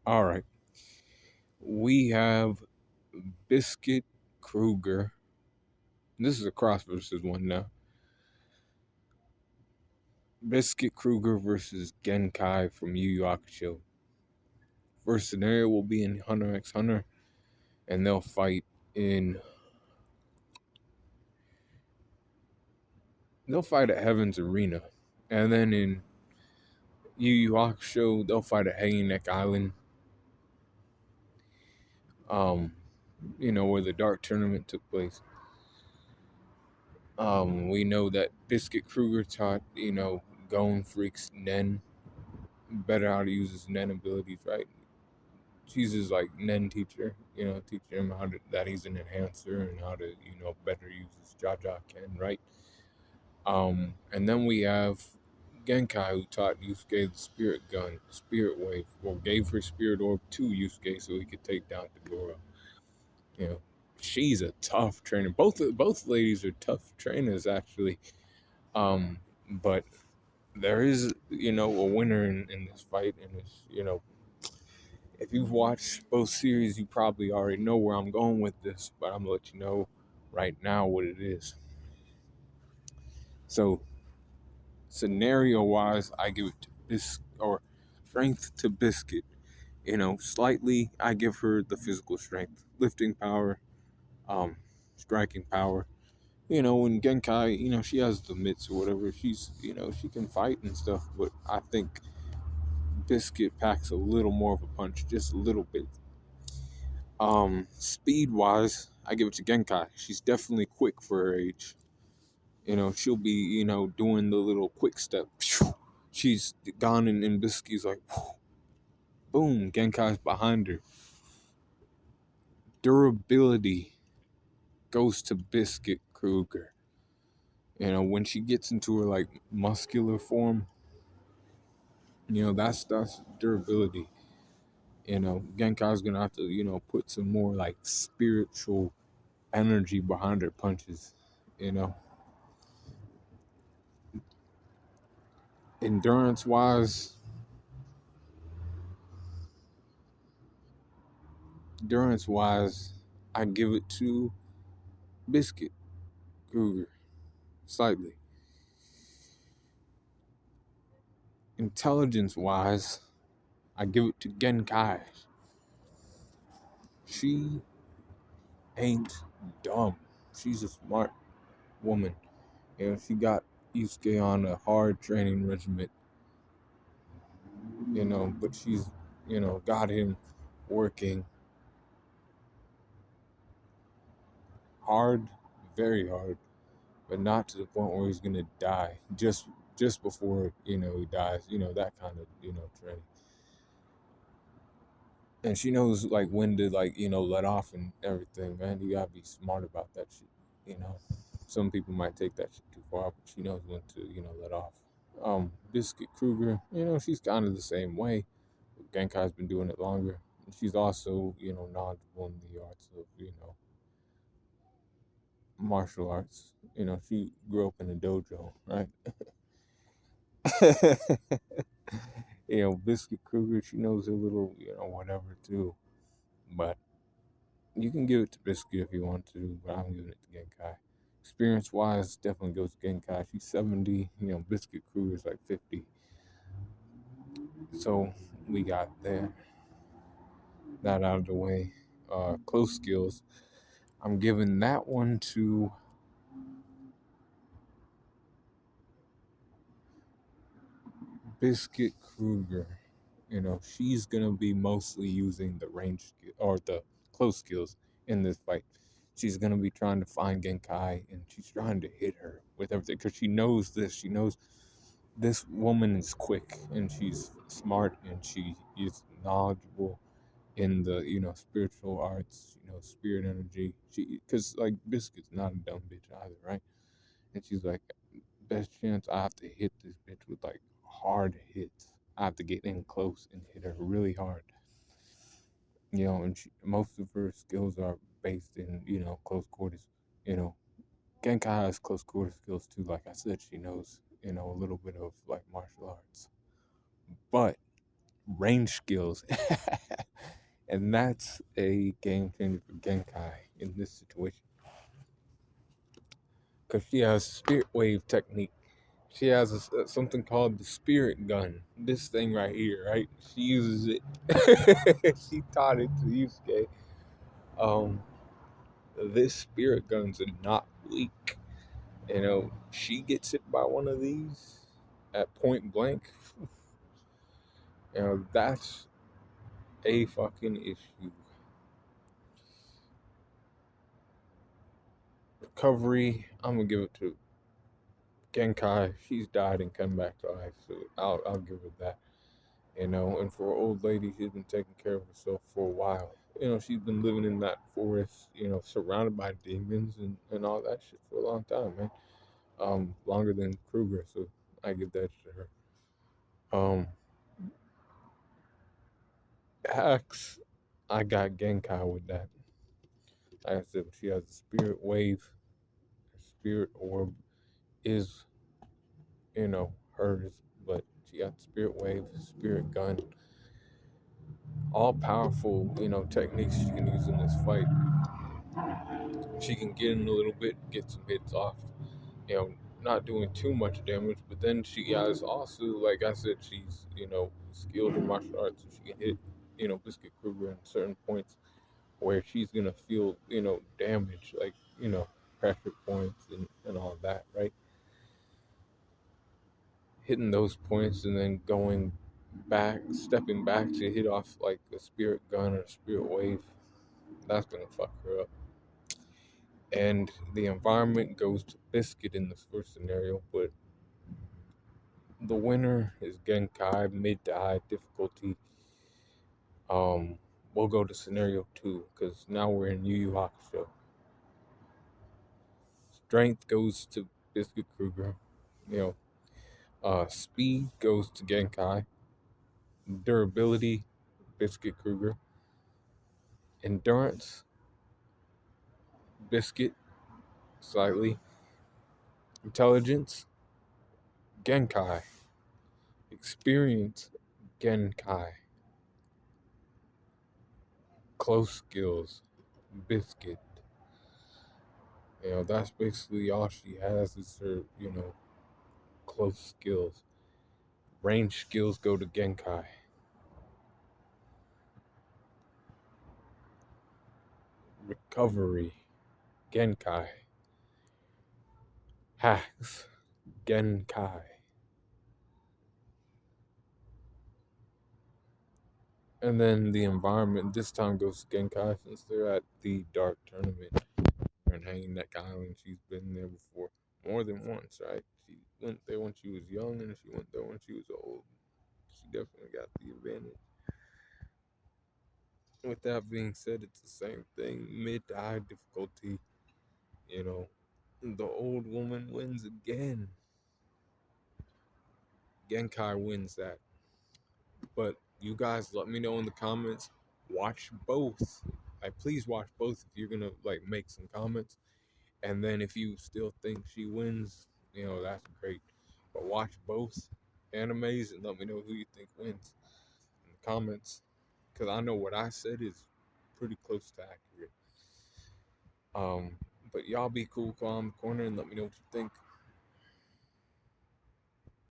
All right. We have Biscuit Kruger. This is a Crossverses one now. Biscuit Kruger versus Genkai from Yu Yu Hakusho. First scenario will be in Hunter x Hunter, and they'll fight in. They'll fight at Heaven's Arena, and then in Yu Yu Hakusho, they'll fight at Hanging Neck Island. Um, where the Dark Tournament took place. We know that Biscuit Kruger taught, Gone Freak's Nen better how to use his Nen abilities, right? She's his like Nen teacher, teaching him that he's an enhancer and how to, better use his Jaja Ken, right? And then we have Genkai, who taught Yusuke the Spirit Gun, Spirit Wave, or gave her Spirit Orb to Yusuke so he could take down Tagoro. She's a tough trainer. Both ladies are tough trainers, actually. But there is, a winner in this fight, and it's, if you've watched both series, you probably already know where I'm going with this, but I'm gonna let you know right now what it is. So, scenario-wise, I give it to strength to Biscuit. Slightly, I give her the physical strength, lifting power, striking power. When Genkai, she has the mitts or whatever. She's, she can fight and stuff, but I think Biscuit packs a little more of a punch, just a little bit. Speed wise, I give it to Genkai. She's definitely quick for her age. She'll be, doing the little quick step. She's gone and Biscuit's like, boom, Genkai's behind her. Durability goes to Biscuit Kruger. When she gets into her like muscular form, that's durability. Genkai's gonna have to, put some more like spiritual energy behind her punches. Endurance wise, I give it to Biscuit Kruger slightly. Intelligence wise, I give it to Genkai. She ain't dumb. She's a smart woman. She got Yusuke on a hard training regimen, but she's, got him working hard, very hard, but not to the point where he's gonna die just before, he dies, that kind of, training. And she knows like when to like, let off and everything, man. You gotta be smart about that shit. Some people might take that shit too far, but she knows when to, let off. Biscuit Kruger, she's kind of the same way. Genkai's been doing it longer. And she's also, knowledgeable in the arts of, martial arts. She grew up in a dojo, right? Biscuit Kruger, she knows a little, whatever too. But you can give it to Biscuit if you want to, but I'm giving it to Genkai. Experience wise, definitely goes to Genkai. She's 70, Biscuit Kruger's like 50. So we got that out of the way. Close skills. I'm giving that one to Biscuit Kruger. She's gonna be mostly using the range or the close skills in this fight. She's gonna be trying to find Genkai, and she's trying to hit her with everything because she knows this. She knows this woman is quick and she's smart and she is knowledgeable in the spiritual arts, spirit energy. Because like Biscuit's not a dumb bitch either, right? And she's like, best chance I have to hit this bitch with like hard hits. I have to get in close and hit her really hard. And most of her skills are based in, close quarters. Genkai has close quarter skills too. Like I said, she knows, a little bit of like martial arts. But range skills, And that's a game changer for Genkai in this situation. Because she has spirit wave technique. She has something called the spirit gun. This thing right here, right? She uses it. She taught it to Yusuke. Um, this spirit gun's not weak. You know, she gets hit by one of these at point blank. You know, that's a fucking issue. Recovery, I'm gonna give it to Genkai. She's died and come back to life, so I'll give her that. You know, and for an old lady, she's been taking care of herself for a while. You know, she's been living in that forest, you know, surrounded by demons and all that shit for a long time, man. Longer than Kruger, so I give that to her. Axe, I got Genkai with that. Like I said, she has a spirit wave, her spirit orb is, you know, hers, but she got spirit wave, spirit gun, all powerful, you know, techniques she can use in this fight. She can get in a little bit, get some hits off, you know, not doing too much damage, but then she has also, like I said, she's, you know, skilled in martial arts, so she can hit, you know, Biscuit Kruger in certain points where she's gonna feel, you know, damage, like, you know, pressure points and all that, right? Hitting those points and then going back, stepping back to hit off like a spirit gun or a spirit wave, that's gonna fuck her up. And the environment goes to Biscuit in this first scenario, but the winner is Genkai, mid to high difficulty. We'll go to scenario 2 because now we're in Yu Yu Hakusho. Strength goes to Biscuit Kruger. You know, speed goes to Genkai. Durability, Biscuit Kruger. Endurance, Biscuit, slightly. Intelligence, Genkai. Experience, Genkai. Close skills, Biscuit. You know, that's basically all she has is her, you know, close skills. Range skills go to Genkai. Recovery, Genkai. Hacks, Genkai. And then the environment this time goes to Genkai since they're at the Dark Tournament and Hanging Neck Island. She's been there before more than once, right? She went there when she was young and she went there when she was old. She definitely got the advantage. With that being said, it's the same thing. Mid to high difficulty, you know. The old woman wins again. Genkai wins that. But you guys let me know in the comments. Watch both. Like please watch both if you're gonna like make some comments. And then if you still think she wins, you know, that's great. But watch both animes and let me know who you think wins in the comments. Because I know what I said is pretty close to accurate. But y'all be cool, calm, corner, and let me know what you think.